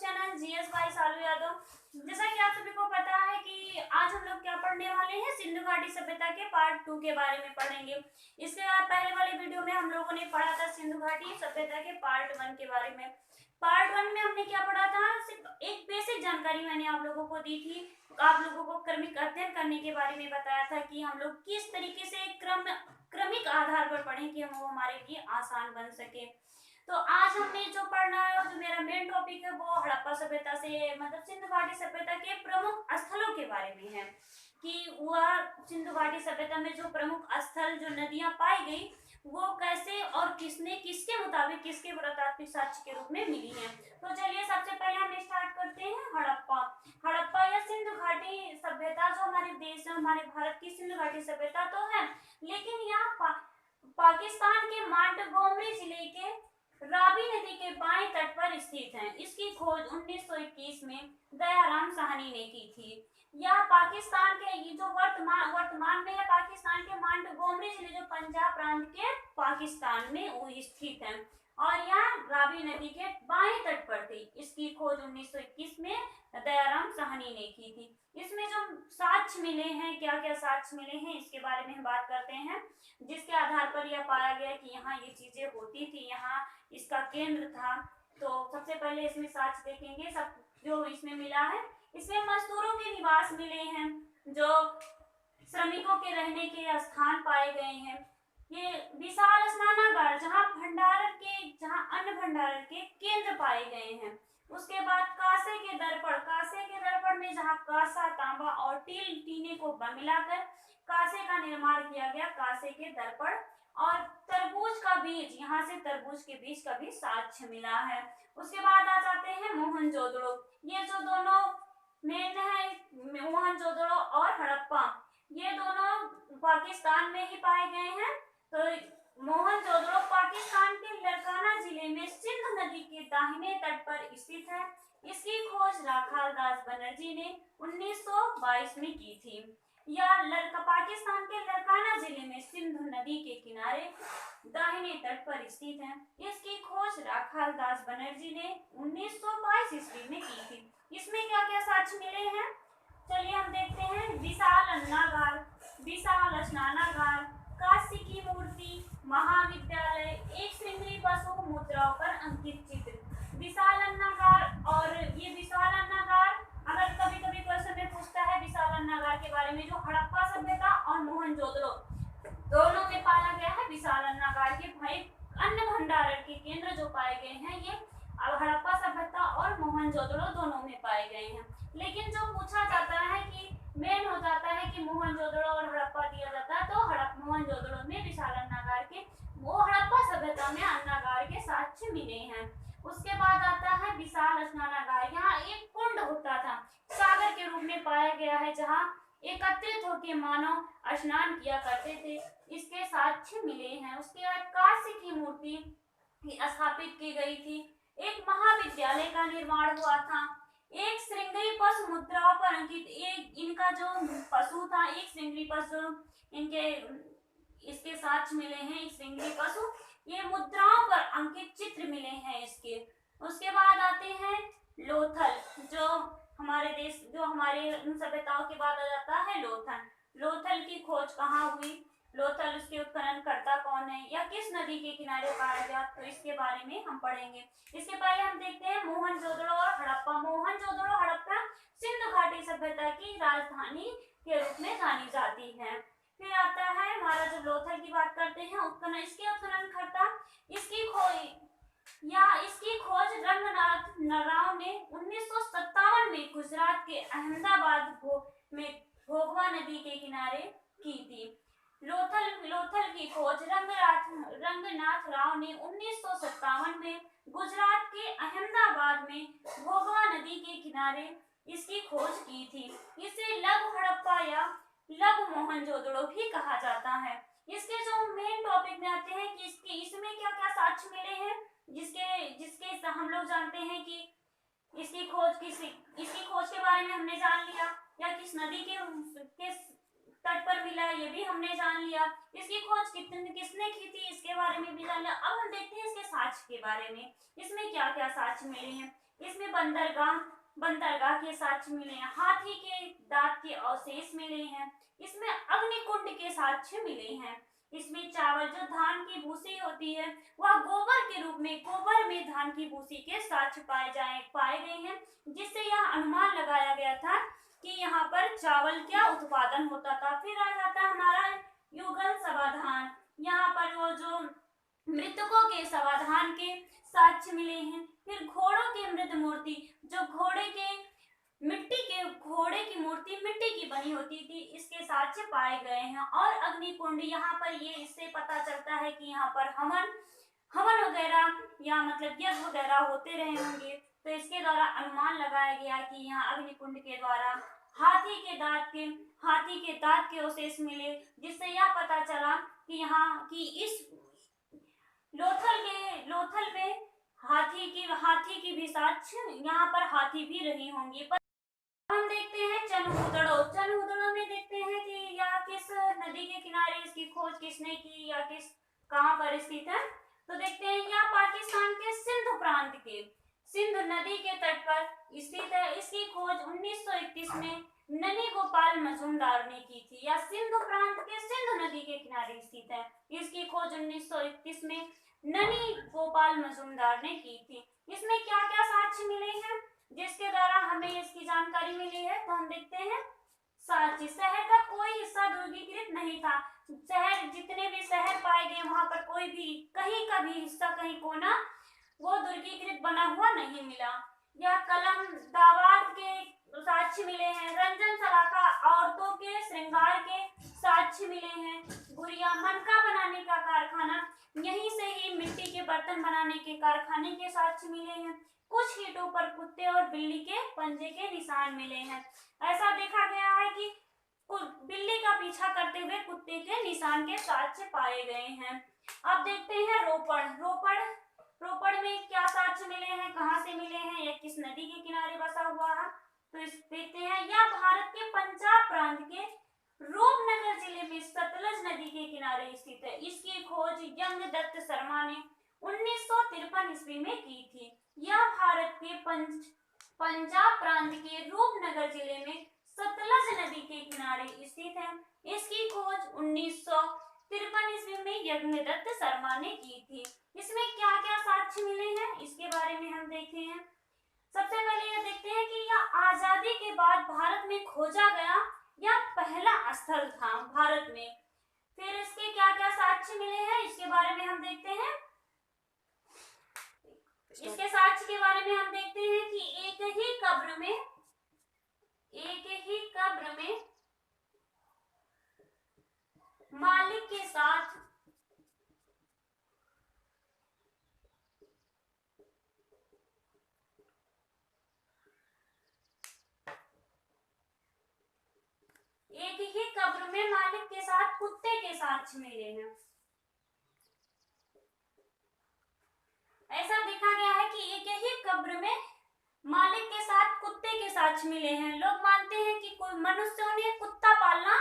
Channel GS by सालू यादव। जैसा कि आप सभी को पता है कि आज हम लोग क्या पढ़ने वाले हैं, सिंधु घाटी सभ्यता के पार्ट 2 के बारे में पढ़ेंगे। इसके बाद पहले वाले वीडियो में हम लोगों ने पढ़ा था सिंधु घाटी सभ्यता के पार्ट 1 के बारे में। पार्ट 1 में हमने क्या पढ़ा था, सिर्फ एक बेसिक जानकारी मैंने आप लोगों को दी थी। आप लोगों को क्रमिक अध्ययन करने के बारे में बताया था कि हम लोग किस तरीके से क्रमिक आधार पर पढ़ें कि वो हमारे लिए आसान बन सके। तो आज हमने जो पढ़ना है, जो मेरा मेन टॉपिक है, वो हड़प्पा सभ्यता से मतलब सिंधु घाटी सभ्यता के प्रमुख स्थलों के बारे में है कि वह सिंधु घाटी सभ्यता में जो प्रमुख स्थल, जो नदियां पाई गई, वो कैसे और किसने, किसके मुताबिक, किसके पुरातात्विक साक्ष्य के रूप में मिली है। तो चलिए सबसे पहले हम स्टार्ट करते हैं हड़प्पा। हड़प्पा या सिंधु घाटी सभ्यता जो हमारे देश, हमारे भारत की सिंधु घाटी सभ्यता तो है, लेकिन यहाँ पाकिस्तान के मांटगोमरी जिले के रावी नदी के बाएं तट पर स्थित है। इसकी खोज 1921 में दयाराम साहनी ने की थी। यह पाकिस्तान के, ये जो वर्तमान में है, पाकिस्तान के मांटगोमरी जिले जो पंजाब प्रांत के पाकिस्तान में वो स्थित है और यह रावी नदी के बाएं तट पर थी। इसकी खोज 1921 में दयाराम साहनी ने की थी। इसमें जो साक्ष्य मिले हैं, क्या क्या साक्ष्य मिले हैं, इसके बारे में हम बात करते हैं, जिसके आधार पर यह पाया गया कि यहाँ ये चीजें होती थी, यहाँ इसका केंद्र था। तो सबसे पहले इसमें साक्ष्य देखेंगे सब जो इसमें मिला है। इसमें मजदूरों के निवास मिले हैं, जो श्रमिकों के रहने के स्थान पाए गए हैं। ये विशाल स्नानागार जहाँ अन्न भंडारण के केंद्र पाए गए हैं। उसके बाद कांसे के दर्पण में जहाँ कांसा, तांबा और टीने को मिलाकर कांसे का निर्माण किया गया, कांसे के दर्पण। और तरबूज का बीज, यहाँ से तरबूज के बीज का भी साक्ष्य मिला है। उसके बाद आ जाते हैं मोहनजोदड़ो। ये जो दोनों मेन है, मोहनजोदड़ो और हड़प्पा, ये दोनों पाकिस्तान में ही पाए गए हैं। तो मोहनजोदड़ो पाकिस्तान के लरकाना जिले में सिंधु नदी के दाहिने तट पर स्थित है। इसकी खोज राखाल दास बनर्जी ने 1922 में की थी। पाकिस्तान के लरकाना जिले में सिंधु नदी के किनारे दाहिने तट पर स्थित है। इसकी खोज राखाल दास बनर्जी ने 1922 ईस्वी में की थी। इसमें क्या क्या साक्ष्य मिले हैं, चलिए हम देखते हैं। विशाल अन्नागार, विशाल स्नानागार, काशी की मूर्ति, महाविद्यालय, एक श्रृंखली पशु मुद्राओं पर अंकित चित्र। विशाल अन्नागार, और ये विशाल अन्नागार अगर कभी कभी क्वेश्चन में पूछता है विशाल अन्नागार के बारे में, जो हड़प्पा सभ्यता और मोहनजोदड़ो दोनों में पाया गया है। विशाल अन्नागार के भाई अन्न भंडारण के केंद्र जो पाए गए हैं, ये हड़प्पा सभ्यता और मोहनजोदड़ो दोनों में पाए गए हैं। लेकिन जो पूछा जाता है कि मेन हो जाता है कि मोहनजोदड़ो और हड़प्पा दिया जाता है, तो मोहनजोदड़ो में विशाल अन्नागार के, वो हड़प्पा सभ्यता में अन्नागार के साक्ष्य मिले हैं। उसके बाद आता है विशाल स्नानागार। यहाँ एक कुंड होता था, सागर के रूप में पाया गया है, जहाँ एकत्रित होकर मानव स्नान किया करते थे। इसके साक्ष्य मिले हैं। उसके बाद काशी की मूर्ति स्थापित की गई थी। एक महाविद्यालय का निर्माण हुआ था। एक श्रृंगरी पशु मुद्राओं पर अंकित, एक इनका जो पशु था, एक श्रृंगरी पशु, इनके इसके साक्ष्य मिले हैं। एक श्रृंगरी पशु, ये मुद्राओं पर अंकित चित्र मिले हैं इसके। उसके बाद आते हैं लोथल, जो हमारे देश, जो हमारे सभ्यताओं के बाद आ जाता है लोथल। लोथल की खोज कहाँ हुई, लोथल उसके उत्खनन करता कौन है, या किस नदी के किनारे पाया गया, तो इसके बारे में हम पढ़ेंगे। इसके पहले हम देखते हैं मोहनजोदड़ो और हड़प्पा। मोहनजोदड़ो हड़प्पा सिंधु घाटी सभ्यता की राजधानी के रूप में जानी जाती है। फिर आता है हमारा जो लोथल की बात करते हैं, उत्खनन, इसके उत्खनन करता, इसकी खोज रंगनाथ नराव ने 1957 में गुजरात के अहमदाबाद में भोगवा नदी के किनारे की थी। लोथल की खोज रंगनाथ राव ने 1957 में गुजरात के अहमदाबाद में भोगवा नदी के किनारे इसकी खोज की थी। इसे लघु हड़प्पा या लघु मोहनजोदड़ो भी कहा जाता है। इसके जो मेन टॉपिक में आते हैं कि इसमें क्या क्या साक्ष्य मिले हैं, जिसके हम लोग जानते हैं कि इसकी खोज के बारे में हमने जान लिया, या किस नदी के तट पर मिला, ये भी हमने जान लिया। इसकी खोज किसने की थी, इसके बारे में भी जान लिया। अब हम देखते हैं इसके साक्ष्य के बारे में, इसमें क्या क्या साक्ष्य मिले हैं। इसमें बंदरगाह के साक्ष्य मिले हैं, हाथी के दांत के अवशेष मिले हैं, इसमें अग्निकुंड के साक्ष्य मिले हैं, इसमें चावल जो धान की भूसी होती है वह गोबर के रूप में, गोबर में धान की भूसी के साक्ष्य पाए गए हैं, जिससे यह अनुमान लगाया गया था कि यहाँ पर चावल क्या उत्पादन होता था। फिर आ जाता है हमारा युगल समाधान, यहाँ पर वो जो मृतकों के समाधान के साक्ष्य मिले हैं। फिर घोड़ों की मृत मूर्ति, जो घोड़े की मूर्ति मिट्टी की बनी होती थी, इसके साक्ष्य पाए गए हैं। और अग्निकुंड, यहाँ पर ये इससे पता चलता है कि यहाँ पर हवन वगैरह या मतलब यज्ञ वगैरह होते रहे होंगे, तो इसके द्वारा अनुमान लगाया गया कि यहाँ अग्निकुंड के द्वारा हाथी के दांत के अवशेष मिले, जिससे यह पता चला कि यहाँ की इस लोथल में हाथी की भी साक्ष्य, यहाँ पर हाथी भी रही होंगी। पर हम देखते हैं चनहुदड़ो में देखते हैं कि यह किस नदी के किनारे इसकी खोज किसने की या कहाँ पर स्थित है। तो देखते हैं यह पाकिस्तान के सिंध प्रांत के सिंध नदी के तट पर स्थित है। इसकी खोज 1931 में ननी गोपाल मजूमदार ने की थी। यह सिंध प्रांत के सिंध नदी के किनारे स्थित है। इसकी खोज 1931 में ननी गोपाल मजूमदार ने की थी। इसमें क्या क्या साक्ष्य मिले हैं जिसके द्वारा हमें इसकी जानकारी मिली है, तो हम देखते हैं साक्ष्य। शहर का कोई हिस्सा दुर्गीकृत नहीं था। जितने भी शहर पाए गए वहां पर कोई भी कहीं का भी हिस्सा, कहीं कोना वो दुर्गीकृत बना हुआ नहीं मिला। यह कलम दावात के साक्ष्य मिले हैं। रंजन सलाखा औरतों के श्रृंगार के साक्ष्य मिले हैं। गुड़िया मनका बनाने का कारखाना, यहीं से ही मिट्टी के बर्तन बनाने के कारखाने के साक्ष्य मिले हैं। कुछ ईंटों पर कुत्ते और बिल्ली के पंजे के निशान मिले हैं। ऐसा देखा गया है कि बिल्ली का पीछा करते हुए कुत्ते के निशान के साक्ष्य पाए गए हैं। अब देखते हैं रोपड़ में क्या साक्ष्य मिले हैं, कहाँ से मिले हैं, या किस नदी के किनारे बसा हुआ है। तो देखते हैं यह भारत के पंजाब प्रांत के रूपनगर जिले में सतलज नदी के किनारे स्थित है। इसकी खोज यंगदत्त शर्मा ने 1953 ईस्वी में की थी। यह भारत के पंजाब प्रांत के रूपनगर जिले में सतलज नदी के किनारे स्थित है। इसकी खोज 1953 ईस्वी में यज्ञदत्त शर्मा ने की थी। इसमें क्या क्या साक्ष्य मिले हैं इसके बारे में हम देखते हैं। सबसे पहले यह देखते हैं कि यह आजादी के बाद भारत में खोजा गया यह पहला स्थल था भारत में। फिर इसके क्या क्या साक्ष्य मिले हैं इसके बारे में हम देखते हैं। इसके साक्ष्य के बारे में हम देखते हैं कि एक ही कब्र में मालिक के साथ कुत्ते के साक्ष्य मिले हैं। ऐसा देखा गया है कि एक ही कब्र में मालिक के साथ कुत्ते के साक्ष्य मिले हैं। लोग मानते हैं कि कोई मनुष्यों ने कुत्ता पालना,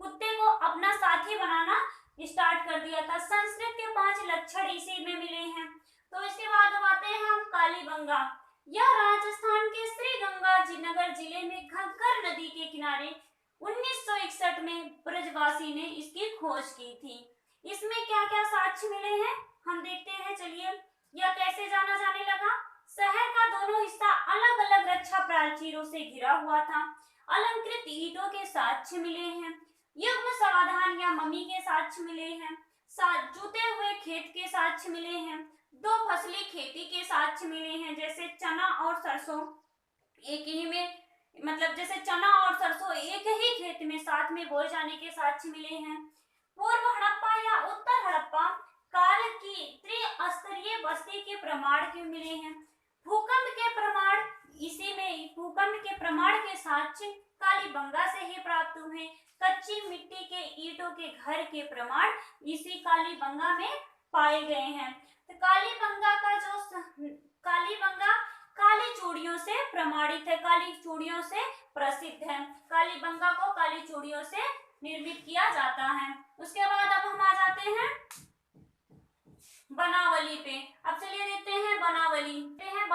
कुत्ते को अपना साथी बनाना स्टार्ट कर दिया था। संस्कृत के 5 लक्षण इसी में मिले हैं। तो इसके बाद अब आते हैं हम कालीबंगा। यह राजस्थान के श्री गंगानगर जिले में घग्गर नदी के किनारे 1961 में ब्रजवासी ने इसकी खोज की थी। इसमें क्या क्या साक्ष्य मिले हैं हम देखते हैं। चलिए, यह कैसे जाना जाने लगा। शहर का दोनों हिस्सा अलग अलग रक्षा प्राचीरों से घिरा हुआ था। अलंकृत ईंटों के साक्ष्य मिले हैं। युग्म समाधान या मम्मी के साक्ष्य मिले हैं। जुते हुए खेत के साक्ष्य मिले हैं। 2 फसली खेती के साक्ष्य मिले हैं, जैसे चना और सरसों एक ही में, मतलब जैसे चना और सरसों एक ही खेत में साथ में बोए जाने के साक्ष्य मिले हैं। पूर्व हड़प्पा या उत्तर हड़प्पा काल की त्रिस्तरीय बस्ती के प्रमाण के मिले हैं। भूकंप के प्रमाण के साक्ष्य कालीबंगा से ही प्राप्त हुए। कच्ची मिट्टी के ईंटों के घर के प्रमाण इसी कालीबंगा में पाए गए हैं। तो कालीबंगा काली चूड़ियों से प्रमाणित है, काली चूड़ियों से प्रसिद्ध है। कालीबंगा को काली चूड़ियों से निर्मित किया जाता है। उसके बाद अब हम आ जाते हैं बनावली पे। अब चलिए देखते हैं बनावली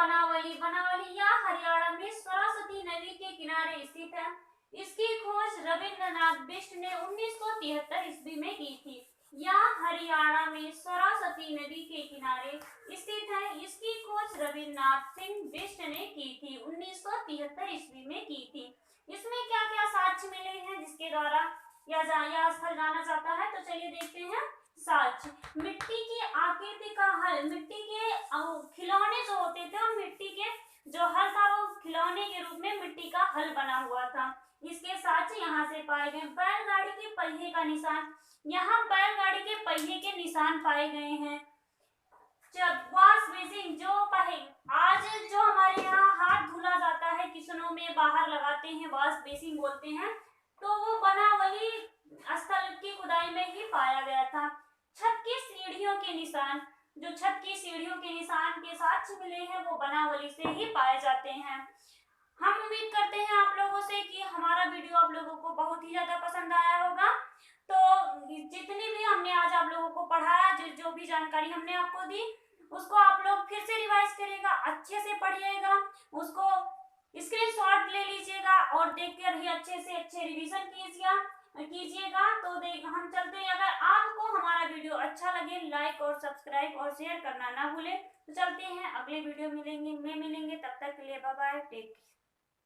बनावली बनावली या हरियाणा में सरस्वती नदी के किनारे स्थित है। इसकी खोज रविंद्रनाथ बिष्ट ने 1973 ईस्वी में की थी। यह हरियाणा में सरस्वती नदी के किनारे स्थित है। इसकी खोज रविंद्रनाथ सिंह बिष्ट ने की थी, 1973 ईस्वी में की थी। इसमें क्या क्या साक्ष्य मिले हैं जिसके द्वारा यह स्थल जाना जाता है, तो चलिए देखते हैं साक्ष्य। मिट्टी की आकृति का हल, मिट्टी के खिलौने जो होते थे और मिट्टी के जो हल था वो खिलौने के रूप में मिट्टी का हल बना हुआ था। इसके साक्ष्य यहाँ से पाए गए। बैलगाड़ी के पहिए का निशान, यहाँ बैलगाड़ी के पहिए के निशान पाए गए हैं। जब वॉश बेसिन, जो आज जो हमारे यहाँ हाथ धुला जाता है किचनों में बाहर लगाते हैं, वॉश बेसिन बोलते हैं, तो वो बनावली स्थल की खुदाई में ही पाया गया था। छत की सीढ़ियों के निशान, जो छत की सीढ़ियों के निशान के साक्ष्य मिले हैं वो बनावली से ही पाए जाते हैं। हम उम्मीद करते हैं आप लोगों से कि हमारा वीडियो आप लोगों को बहुत ही ज्यादा पसंद आया होगा। तो जितनी भी हमने आज आप लोगों को पढ़ाया, जो भी जानकारी हमने आपको दी, उसको आप लोग फिर से रिवाइज करिएगा, अच्छे से पढ़िएगा, उसको स्क्रीनशॉट ले लीजिएगा और देखकर ही अच्छे से अच्छे रिवीजन कीजिएगा। तो हम चलते हैं। अगर आपको हमारा वीडियो अच्छा लगे, लाइक और सब्सक्राइब और शेयर करना ना भूलें। तो चलते हैं, अगले वीडियो मिलेंगे, तब तक के लिए बाय बाय, टेक केयर।